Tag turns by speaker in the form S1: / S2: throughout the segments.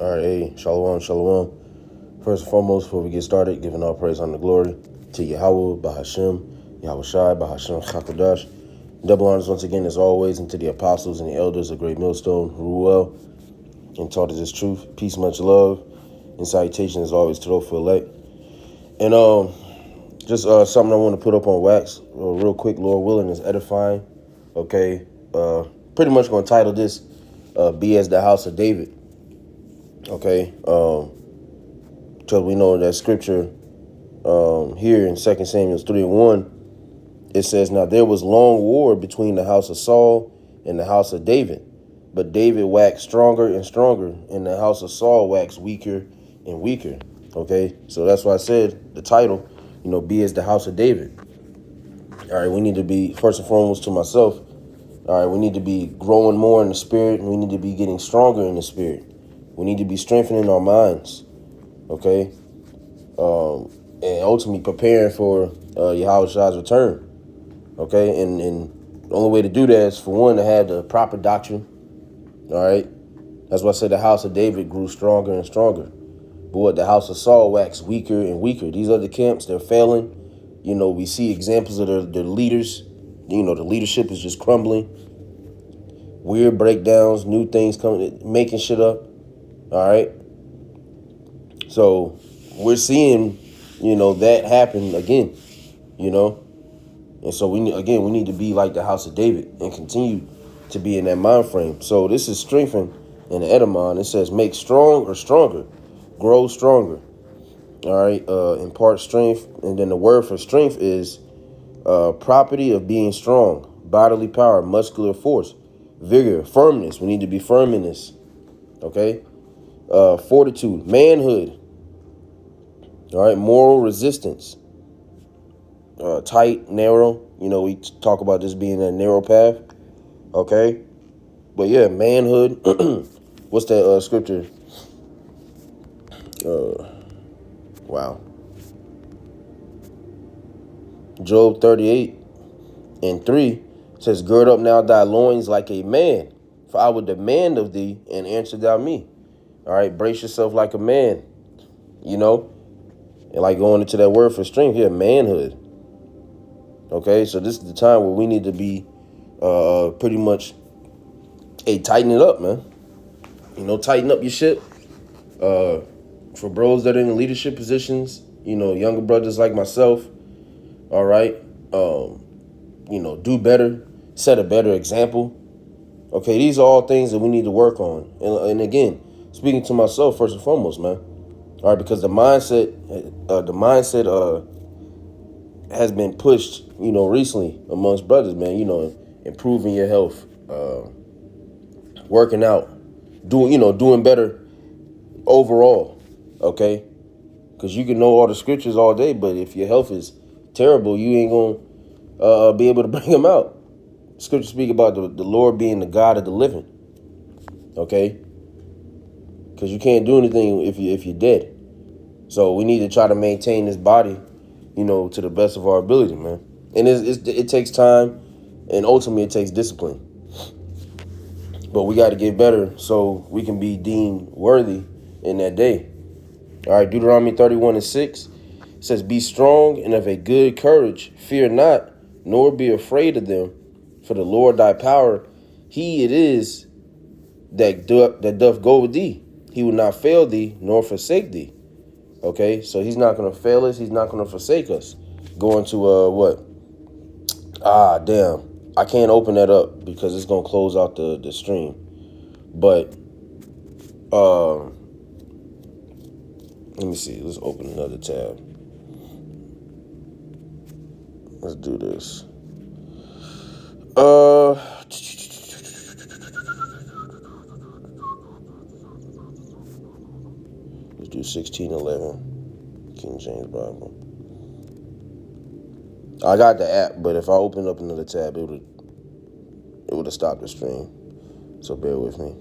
S1: All right, hey, shalom, shalom. First and foremost, before we get started, giving all praise, honor, and glory to Yahweh, Bahashem, Yahweh Shai, Bahashem, Chakodash. Double honors once again, as always, and to the apostles and the elders of Great Millstone, who rule well and taught us this truth. Peace, much love, and salutation as always to those for elect. And just something I want to put up on wax real quick, Lord willing, is edifying. Okay, pretty much going to title this "Be as the House of David." Okay, because we know that scripture here in 2 Samuel 3:1, it says, "Now there was long war between the house of Saul and the house of David, but David waxed stronger and stronger, and the house of Saul waxed weaker and weaker." Okay, so that's why I said the title, be as the house of David. All right, we need to be, first and foremost to myself, all right, we need to be growing more in the spirit, and we need to be getting stronger in the spirit. We need to be strengthening our minds, okay? And ultimately preparing for Yahweh Shai's return, okay? And the only way to do that is, for one, to have the proper doctrine, all right? That's why I said the house of David grew stronger and stronger. But what, the house of Saul waxed weaker and weaker. These other camps, they're failing. We see examples of the leaders. The leadership is just crumbling. Weird breakdowns, new things coming, making shit up. All right. So we're seeing, that happen again, And so we need to be like the house of David and continue to be in that mind frame. So this is strengthened in the Edamon. It says, make strong or stronger, grow stronger. All right. Impart strength. And then the word for strength is property of being strong, bodily power, muscular force, vigor, firmness. We need to be firm in this. Okay. Fortitude, manhood. All right. Moral resistance. Tight, narrow. We talk about this being a narrow path. Okay. But yeah, manhood. What's that scripture? Wow. Job 38:3 says, "Gird up now thy loins like a man, for I will demand of thee, and answer thou me." All right, brace yourself like a man, and like going into that word for strength here, manhood. Okay, so this is the time where we need to be pretty much, tighten it up, man. Tighten up your shit. For bros that are in leadership positions, younger brothers like myself, all right, do better, set a better example. Okay, these are all things that we need to work on. And again, speaking to myself first and foremost, man. All right, because the mindset has been pushed, recently amongst brothers, man. Improving your health, working out, doing better overall. Okay, because you can know all the scriptures all day, but if your health is terrible, you ain't gonna be able to bring them out. Scripture speak about the Lord being the God of the living. Okay, because you can't do anything if you're dead. So we need to try to maintain this body, to the best of our ability, man. And it takes time, and ultimately it takes discipline. But we got to get better so we can be deemed worthy in that day. All right, Deuteronomy 31:6 says, "Be strong and of a good courage. Fear not, nor be afraid of them. For the Lord thy power, he it is that doth go with thee. He will not fail thee, nor forsake thee." Okay, so he's not going to fail us. He's not going to forsake us. Going to what? Damn. I can't open that up because it's going to close out the stream. But let me see. Let's open another tab. Let's do this. Let's do 16:11, King James Bible. I got the app, but if I open up another tab, it would have stopped the stream. So bear with me.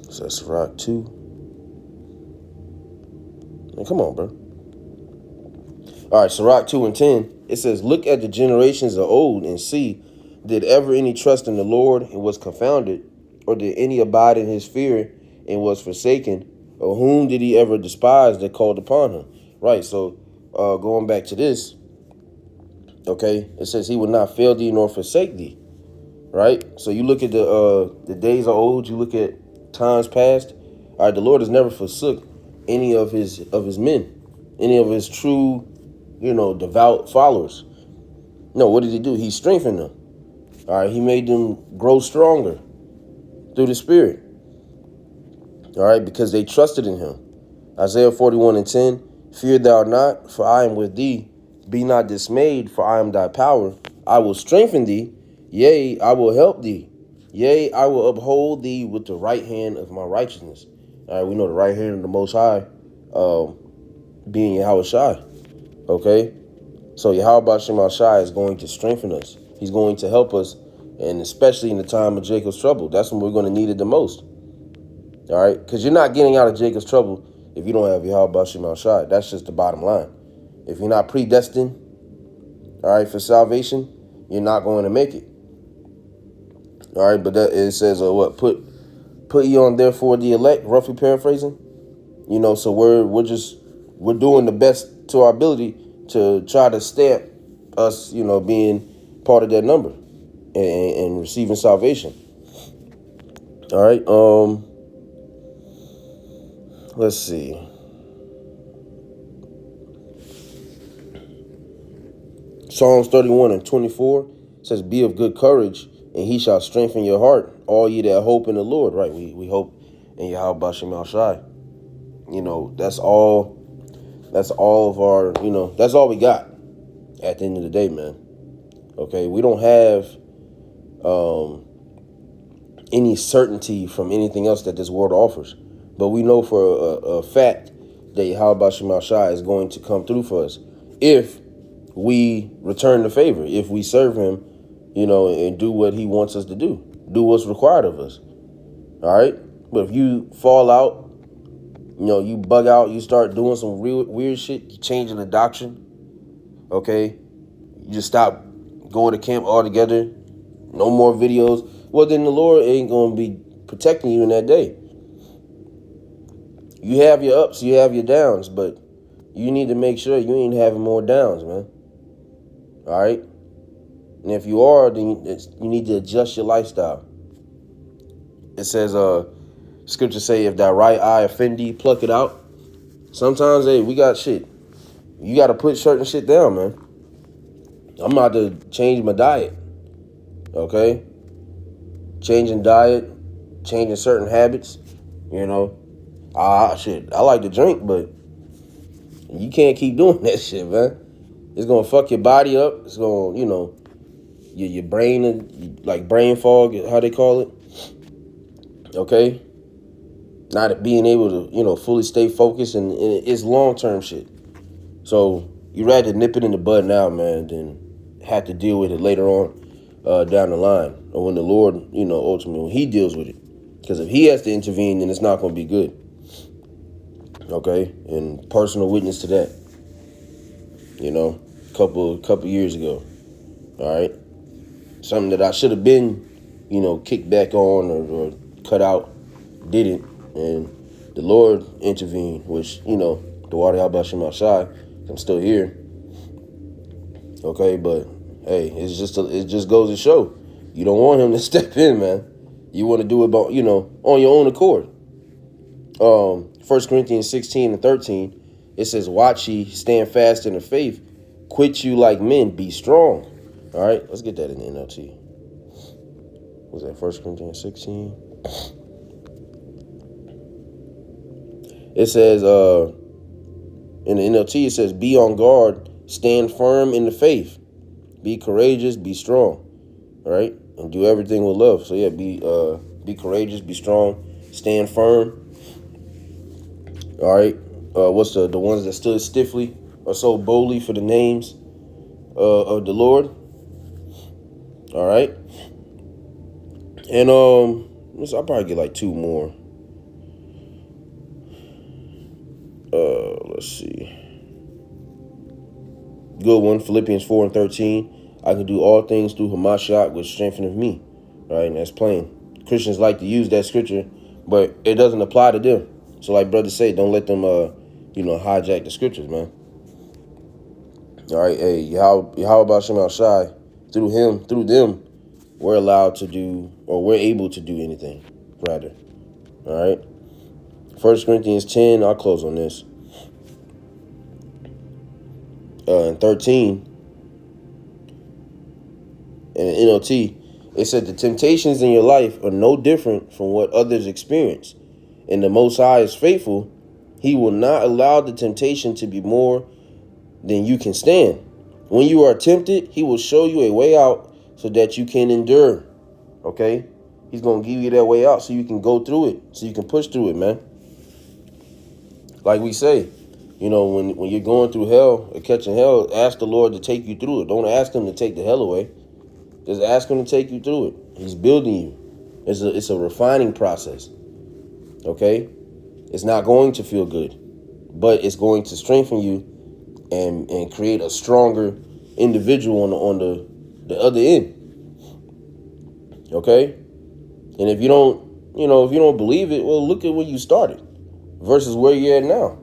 S1: So that's Sirach 2. Man, come on, bro. All right, Sirach 2:10. It says, "Look at the generations of old and see, did ever any trust in the Lord and was confounded, or did any abide in his fear and was forsaken, or whom did he ever despise that called upon him? Right, so going back to this, okay, it says he will not fail thee nor forsake thee, right? So you look at the days are old, you look at times past, all right, the Lord has never forsook any of his men, any of his true, devout followers. No, what did he do? He strengthened them. All right, he made them grow stronger through the Spirit. All right, because they trusted in him. Isaiah 41:10, fear thou not, for I am with thee. Be not dismayed, for I am thy power. I will strengthen thee. Yea, I will help thee. Yea, I will uphold thee with the right hand of my righteousness. All right, we know the right hand of the Most High being Yahweh Shai. Okay, so Yahweh Shem Shai is going to strengthen us. He's going to help us, and especially in the time of Jacob's trouble. That's when we're going to need it the most. All right, because you're not getting out of Jacob's trouble if you don't have Yahweh Shem Shai. That's just the bottom line. If you're not predestined, all right, for salvation, you're not going to make it. All right, but that it says what put ye on therefore the elect, roughly paraphrasing. So we're doing the best to our ability to try to stamp us, being part of that number and receiving salvation. All right, let's see. Psalms 31:24 says, be of good courage, and he shall strengthen your heart, all ye that hope in the Lord. Right, we hope in Yahweh Shem Shai. That's all of our, that's all we got at the end of the day, man. Okay, we don't have any certainty from anything else that this world offers. But we know for a fact that Yahweh Shem Shai is going to come through for us if we return the favor, if we serve him, and do what he wants us to do what's required of us. All right. But if you fall out, you bug out, you start doing some real weird shit, changing the doctrine. Okay. You just stop going to camp altogether. No more videos. Well, then the Lord ain't going to be protecting you in that day. You have your ups, you have your downs, but you need to make sure you ain't having more downs, man. All right? And if you are, then you need to adjust your lifestyle. It says, scripture say, if thy right eye offend thee, pluck it out. Sometimes, hey, we got shit. You got to put certain shit down, man. I'm about to change my diet. Okay? Changing diet, changing certain habits, I like to drink, but you can't keep doing that shit, man. It's going to fuck your body up. It's going to, your brain, like brain fog, how they call it. Okay? Not being able to, fully stay focused, and it's long-term shit. So you rather nip it in the bud now, man, than have to deal with it later on down the line, or when the Lord, ultimately, when he deals with it. Because if he has to intervene, then it's not going to be good. Okay? And personal witness to that. Couple years ago. All right? Something that I should have been, kicked back on or cut out, didn't. And the Lord intervened, which, the water Yahweh Shem Shai, I'm still here. Okay, but hey, it just goes to show you don't want him to step in, man. You want to do it, on your own accord. 1 Corinthians 16:13, it says, watch ye, stand fast in the faith, quit you like men, be strong. All right, let's get that in the NLT. Was that 1 Corinthians 16? It says, in the NLT, it says, be on guard, stand firm in the faith, be courageous, be strong, all right, and do everything with love. So yeah, be courageous, be strong, stand firm. All right, what's the ones that stood stiffly or so boldly for the names of the Lord? All right, and I'll probably get like two more. Let's see. Good one, Philippians 4:13. I can do all things through Hamashiach, which strengtheneth me. All right, and that's plain. Christians like to use that scripture but it doesn't apply to them. So like brothers say, don't let them, hijack the scriptures, man. All right, hey, Yahweh Shem Al Shai, through them, we're allowed to do, or we're able to do anything, rather. All right. 1 Corinthians 10, I'll close on this. And 13, in the NLT, it said the temptations in your life are no different from what others experience. And the Most High is faithful. He will not allow the temptation to be more than you can stand. When you are tempted, he will show you a way out so that you can endure. Okay? He's going to give you that way out so you can go through it, so you can push through it, man. Like we say, when you're going through hell or catching hell, ask the Lord to take you through it. Don't ask him to take the hell away. Just ask him to take you through it. He's building you. It's a refining process. Okay? It's not going to feel good, but it's going to strengthen you and create a stronger individual on the other end. Okay? And if you don't believe it, well, look at where you started versus where you're at now.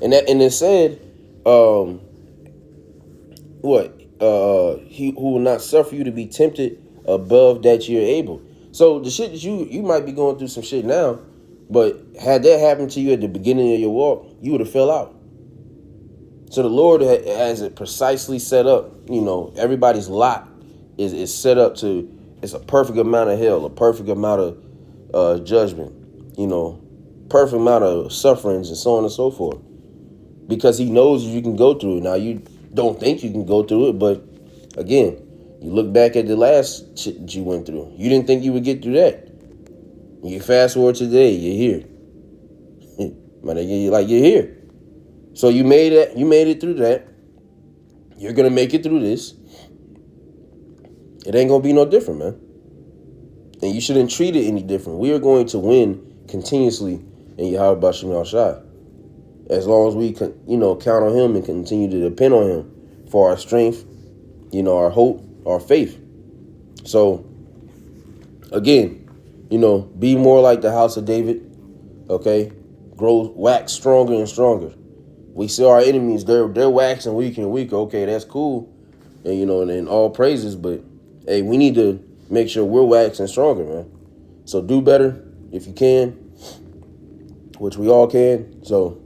S1: And it said, he who will not suffer you to be tempted above that you're able. So the shit that you might be going through some shit now, but had that happened to you at the beginning of your walk, you would have fell out. So the Lord has it precisely set up. Everybody's lot is set up to, it's a perfect amount of hell, a perfect amount of judgment, perfect amount of sufferings and so on and so forth. Because he knows you can go through it. Now, you don't think you can go through it, but again, you look back at the last shit that you went through. You didn't think you would get through that. You fast forward today, you're here. You're here. So you made it through that. You're going to make it through this. It ain't going to be no different, man. And you shouldn't treat it any different. We are going to win continuously in Yahweh B'Shem Al Shai. As long as we can, count on him and continue to depend on him for our strength, our hope, our faith. So, again, be more like the house of David, okay? Wax stronger and stronger. We see our enemies, they're waxing weaker and weaker. Okay, that's cool. And, and all praises, but, hey, we need to make sure we're waxing stronger, man. So do better if you can, which we all can. So,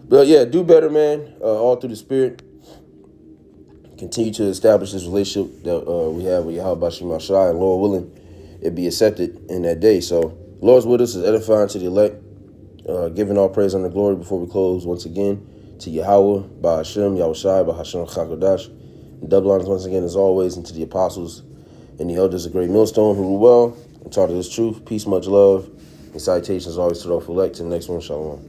S1: but yeah, do better, man, all through the Spirit. Continue to establish this relationship that we have with Yahweh B'Shem Al Shai, and Lord willing, it be accepted in that day. So, Lord's with us is edifying to the elect, giving all praise and the glory before we close once again to Yahweh B'Shem, Yahweh Shai, B'Hashem Chakodash. And double honors once again, as always, and to the apostles and the elders of Great Millstone who rule well and taught us truth, peace, much love, and salutations always to the elect. To the next one, shalom.